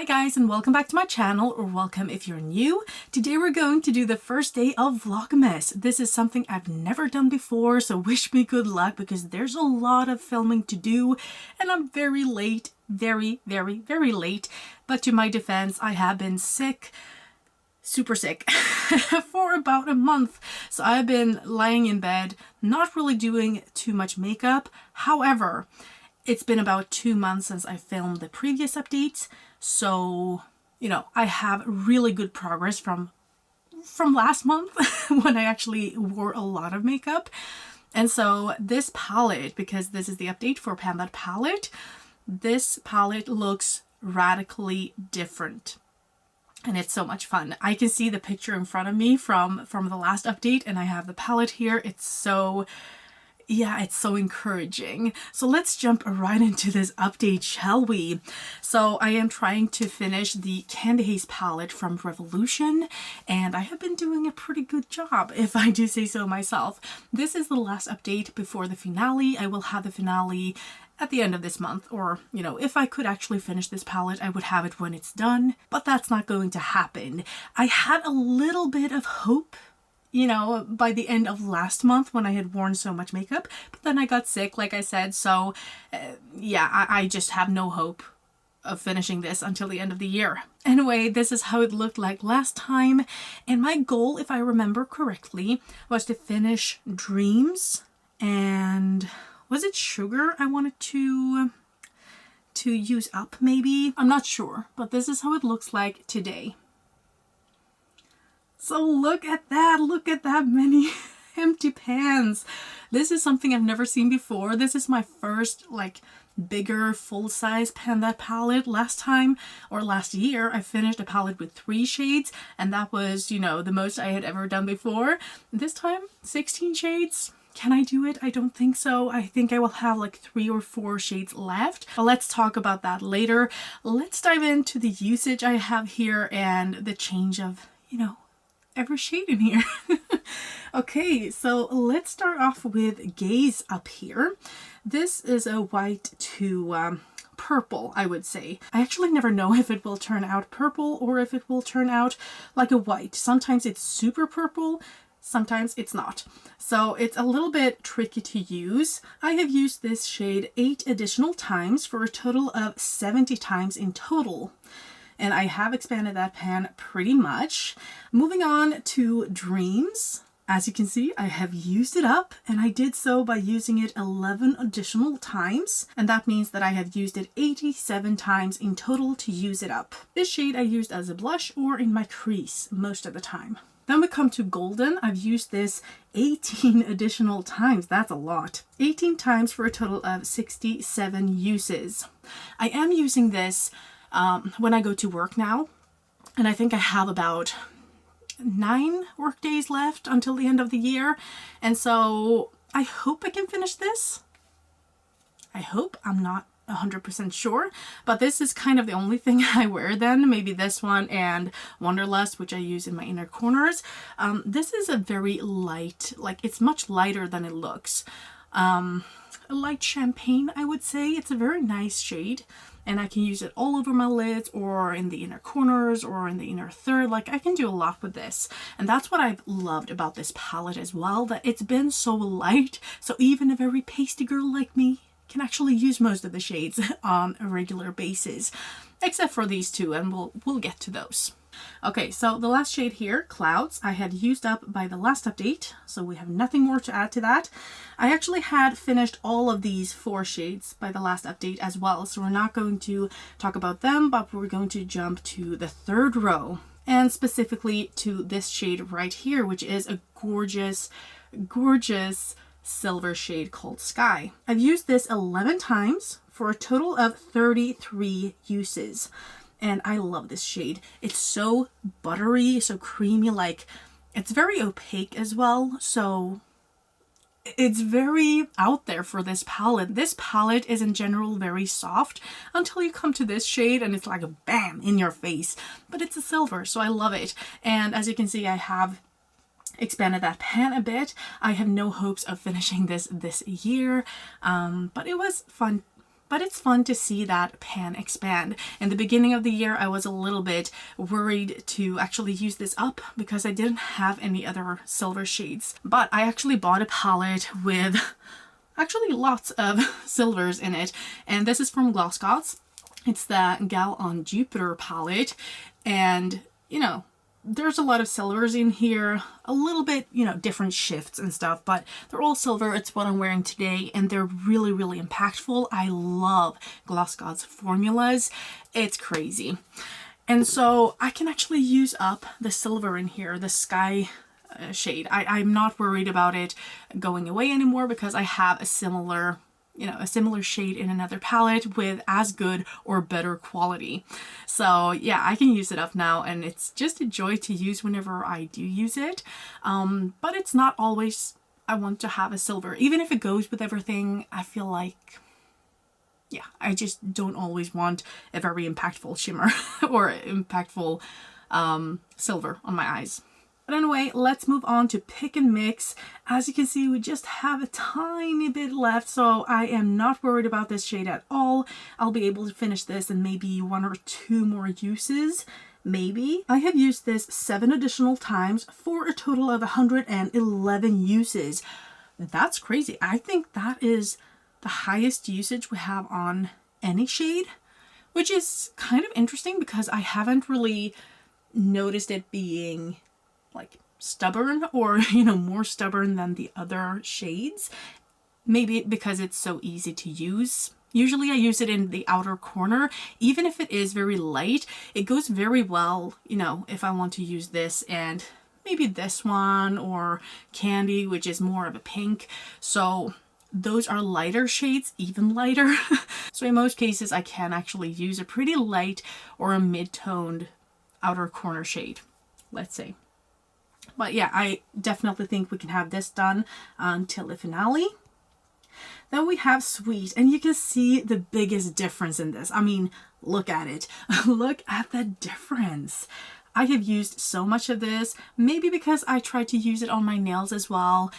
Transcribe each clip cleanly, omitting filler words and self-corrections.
Hi guys, and welcome back to my channel, or welcome if you're new. Today we're going to do the first day of Vlogmas. This is something I've never done before, so wish me good luck because there's a lot of filming to do and I'm very late, very late. But to my defense, I have been sick, super sick for about a month. So I've been lying in bed, not really doing too much makeup. However, it's been about 2 months since I filmed the previous updates. So, I have really good progress from last month when I actually wore a lot of makeup. And so this palette, because this is the update for Panda palette, this palette looks radically different. And it's so much fun. I can see the picture in front of me from the last update, and I have the palette here. It's so encouraging. So let's jump right into this update, shall we? So I am trying to finish the Candy Haze palette from Revolution, and I have been doing a pretty good job, if I do say so myself. This is the last update before the finale. I will have the finale at the end of this month, or, if I could actually finish this palette, I would have it when it's done, but that's not going to happen. I had a little bit of hope by the end of last month when I had worn so much makeup, but then I got sick, like I said, so I just have no hope of finishing this until the end of the year. Anyway, this is how it looked like last time, and my goal, if I remember correctly, was to finish Dreams, and was it Sugar I wanted to use up, maybe? I'm not sure, but this is how it looks like today. So look at that many empty pans. This is something I've never seen before. This is my first bigger full-size Panda palette. Last year I finished a palette with 3 shades, and that was, the most I had ever done before. This time 16 shades. Can I do it? I don't think so. I think I will have 3 or 4 shades left. But let's talk about that later. Let's dive into the usage I have here and the change of, every shade in here. Okay, so let's start off with Gaze up here. This is a white to purple, I would say. I actually never know if it will turn out purple or if it will turn out like a white. Sometimes it's super purple, sometimes it's not. So it's a little bit tricky to use. I have used this shade 8 additional times for a total of 70 times in total. And I have expanded that pan pretty much. Moving on to Dreams. As you can see, I have used it up, and I did so by using it 11 additional times. And that means that I have used it 87 times in total to use it up. This shade I used as a blush or in my crease most of the time. Then we come to Golden. I've used this 18 additional times. That's a lot. 18 times for a total of 67 uses. I am using this when I go to work now, and I think I have about 9 work days left until the end of the year, and so I hope I can finish this. I hope. I'm not 100% sure, but this is kind of the only thing I wear then. Maybe this one and Wanderlust, which I use in my inner corners. This is a very light, it's much lighter than it looks. A light champagne, I would say. It's a very nice shade, and I can use it all over my lids or in the inner corners or in the inner third. I can do a lot with this, and that's what I've loved about this palette as well, that it's been so light, so even a very pasty girl like me can actually use most of the shades on a regular basis, except for these two, and we'll get to those. Okay, so the last shade here, Clouds, I had used up by the last update, so we have nothing more to add to that. I actually had finished all of these 4 shades by the last update as well, so we're not going to talk about them, but we're going to jump to the 3rd row, and specifically to this shade right here, which is a gorgeous silver shade called Sky. I've used this 11 times for a total of 33 uses. And I love this shade. It's so buttery, so creamy, it's very opaque as well, so it's very out there for this palette. This palette is in general very soft until you come to this shade and it's like a bam in your face, but it's a silver, so I love it. And as you can see, I have expanded that pan a bit. I have no hopes of finishing this year, but it was fun but it's fun to see that pan expand. In the beginning of the year, I was a little bit worried to actually use this up because I didn't have any other silver shades. But I actually bought a palette with actually lots of silvers in it. And this is from VLOGMAS. It's the Gal on Jupiter palette. And, you know, there's a lot of silvers in here, a little bit, you know, different shifts and stuff, but they're all silver. It's what I'm wearing today, and they're really, really impactful. I love VLOGMAS formulas. It's crazy. And so I can actually use up the silver in here, the sky shade. I'm not worried about it going away anymore because I have a similar, you know, a similar shade in another palette with as good or better quality. So yeah, I can use it up now, and it's just a joy to use whenever I do use it. But it's not always I want to have a silver. Even if it goes with everything, I feel like, yeah, I just don't always want a very impactful shimmer or impactful silver on my eyes. But anyway, let's move on to pick and mix. As you can see, we just have a tiny bit left, so I am not worried about this shade at all. I'll be able to finish this in maybe 1 or 2 more uses, maybe. I have used this 7 additional times for a total of 111 uses. That's crazy. I think that is the highest usage we have on any shade, which is kind of interesting because I haven't really noticed it being like stubborn or, you know, more stubborn than the other shades. Maybe because it's so easy to use. Usually I use it in the outer corner. Even if it is very light, it goes very well, you know, if I want to use this and maybe this one or Candy, which is more of a pink. So those are lighter shades, even lighter. So in most cases I can actually use a pretty light or a mid-toned outer corner shade, let's say. But yeah, I definitely think we can have this done until the finale. Then we have Sweet, and you can see the biggest difference in this. I mean, look at it. Look at the difference. I have used so much of this, maybe because I tried to use it on my nails as well.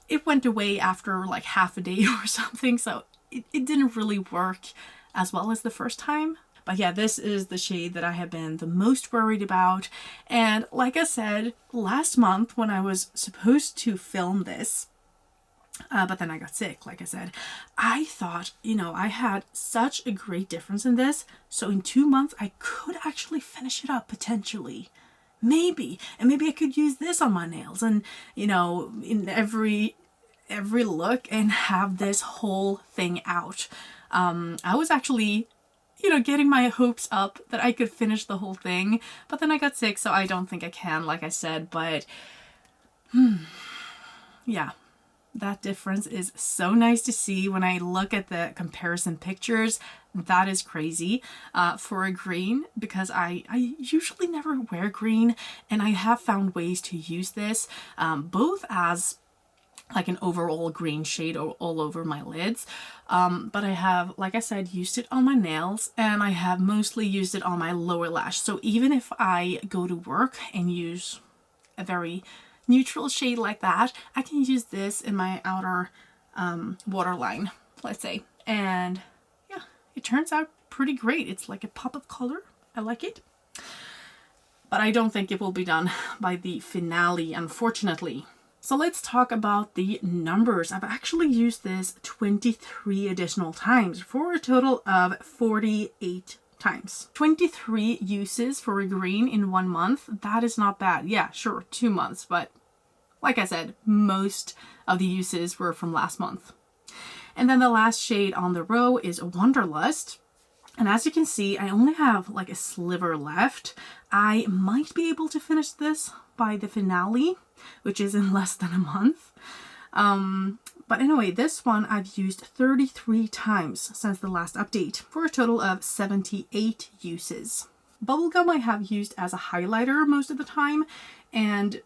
It went away after like half a day or something, so it didn't really work as well as the first time. But yeah, this is the shade that I have been the most worried about. And like I said, last month when I was supposed to film this, but then I got sick, like I said, I thought, you know, I had such a great difference in this. So in 2 months, I could actually finish it up potentially. Maybe. And maybe I could use this on my nails and, you know, in every look and have this whole thing out. I was actually, you know, getting my hopes up that I could finish the whole thing, but then I got sick, so I don't think I can, like I said, but yeah, that difference is so nice to see when I look at the comparison pictures. That is crazy for a green, because I usually never wear green, and I have found ways to use this both as like an overall green shade all over my lids. But I have, like I said, used it on my nails, and I have mostly used it on my lower lash. So even if I go to work and use a very neutral shade like that, I can use this in my outer waterline, let's say. And yeah, it turns out pretty great. It's like a pop of color. I like it. But I don't think it will be done by the finale, unfortunately. So let's talk about the numbers. I've actually used this 23 additional times for a total of 48 times. 23 uses for a green in 1 month. That is not bad. Yeah, sure, 2 months, but like I said, most of the uses were from last month. And then the last shade on the row is Wanderlust. And as you can see, I only have like a sliver left. I might be able to finish this by the finale, which is in less than a month. But anyway, this one I've used 33 times since the last update for a total of 78 uses. Bubblegum I have used as a highlighter most of the time, and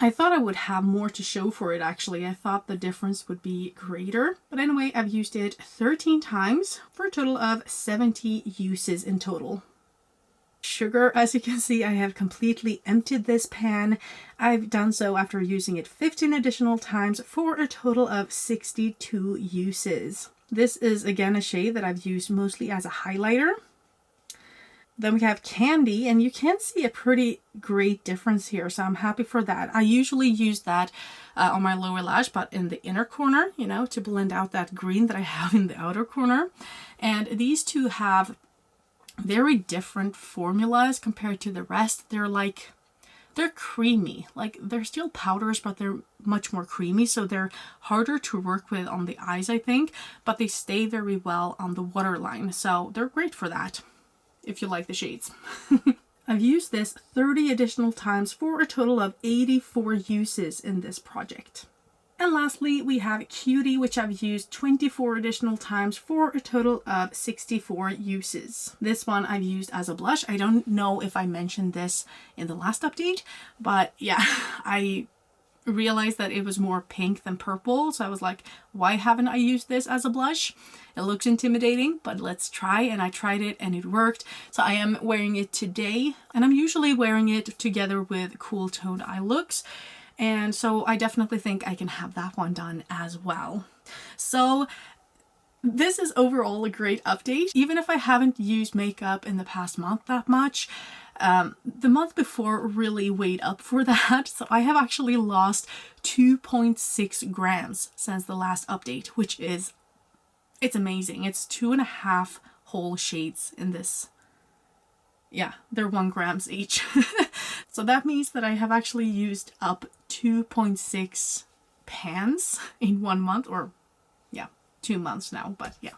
I thought I would have more to show for it actually. I thought the difference would be greater. But anyway, I've used it 13 times for a total of 70 uses in total. Sugar, as you can see, I have completely emptied this pan. I've done so after using it 15 additional times for a total of 62 uses. This is again a shade that I've used mostly as a highlighter. Then we have Candy, and you can see a pretty great difference here, so I'm happy for that. I usually use that on my lower lash, but in the inner corner, you know, to blend out that green that I have in the outer corner. And these two have very different formulas compared to the rest. They're creamy. Like, they're still powders, but they're much more creamy, so they're harder to work with on the eyes, I think, but they stay very well on the waterline, so they're great for that if you like the shades. I've used this 30 additional times for a total of 84 uses in this project. And lastly, we have Cutie, which I've used 24 additional times for a total of 64 uses. This one I've used as a blush. I don't know if I mentioned this in the last update, but yeah, I realized that it was more pink than purple, so I was like, why haven't I used this as a blush? It looks intimidating, but let's try, and I tried it and it worked. So I am wearing it today, and I'm usually wearing it together with cool toned eye looks, and so I definitely think I can have that one done as well. So this is overall a great update. Even if I haven't used makeup in the past month that much, the month before really weighed up for that. So I have actually lost 2.6 grams since the last update, which is, it's amazing. It's 2.5 whole shades in this. Yeah, they're 1 grams each. So that means that I have actually used up 2.6 pans in 1 month, or yeah, 2 months now, but yeah,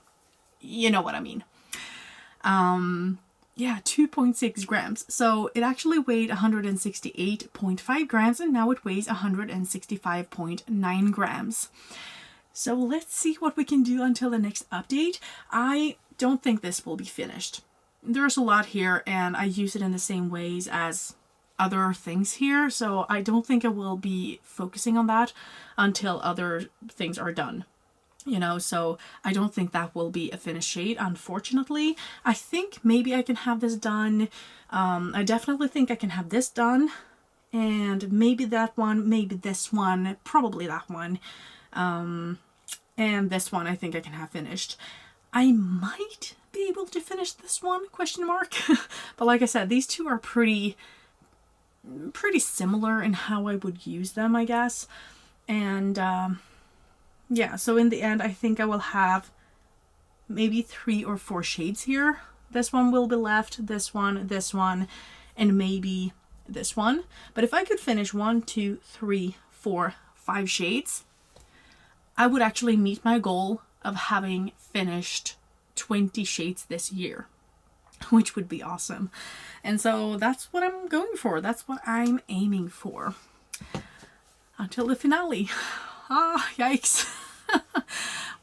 you know what I mean. Yeah, 2.6 grams. So it actually weighed 168.5 grams, and now it weighs 165.9 grams. So let's see what we can do until the next update. I don't think this will be finished. There's a lot here, and I use it in the same ways as other things here, so I don't think I will be focusing on that until other things are done. You know, so I don't think that will be a finished shade, unfortunately. I think maybe I can have this done. I definitely think I can have this done, and maybe that one, maybe this one, probably that one, and this one I think I can have finished. I might be able to finish this one, question mark. But like I said, these two are pretty similar in how I would use them, I guess. And yeah, so in the end, I think I will have maybe 3 or 4 shades here. This one will be left, this one, and maybe this one. But if I could finish 1, 2, 3, 4, 5 shades, I would actually meet my goal of having finished 20 shades this year, which would be awesome. And so that's what I'm going for. That's what I'm aiming for until the finale. Ah, yikes.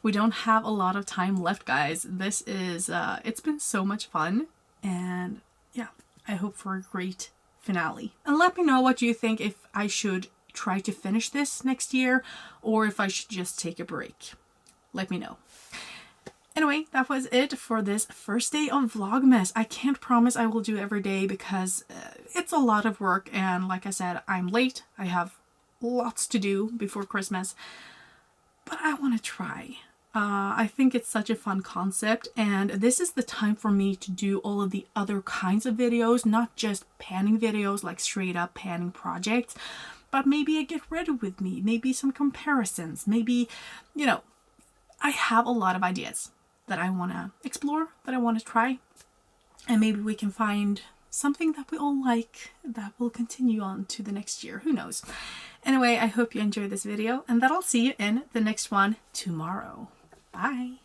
We don't have a lot of time left, guys. This is, it's been so much fun, and yeah, I hope for a great finale. And let me know what you think, if I should try to finish this next year or if I should just take a break. Let me know. Anyway, that was it for this first day of Vlogmas. I can't promise I will do every day because it's a lot of work, and like I said, I'm late. I have lots to do before Christmas, but I want to try. I think it's such a fun concept, and this is the time for me to do all of the other kinds of videos, not just panning videos, like straight up panning projects, but maybe a get ready with me, maybe some comparisons, maybe, you know, I have a lot of ideas that I want to explore, that I want to try, and maybe we can find something that we all like that will continue on to the next year. Who knows? Anyway, I hope you enjoyed this video, and that I'll see you in the next one tomorrow. Bye!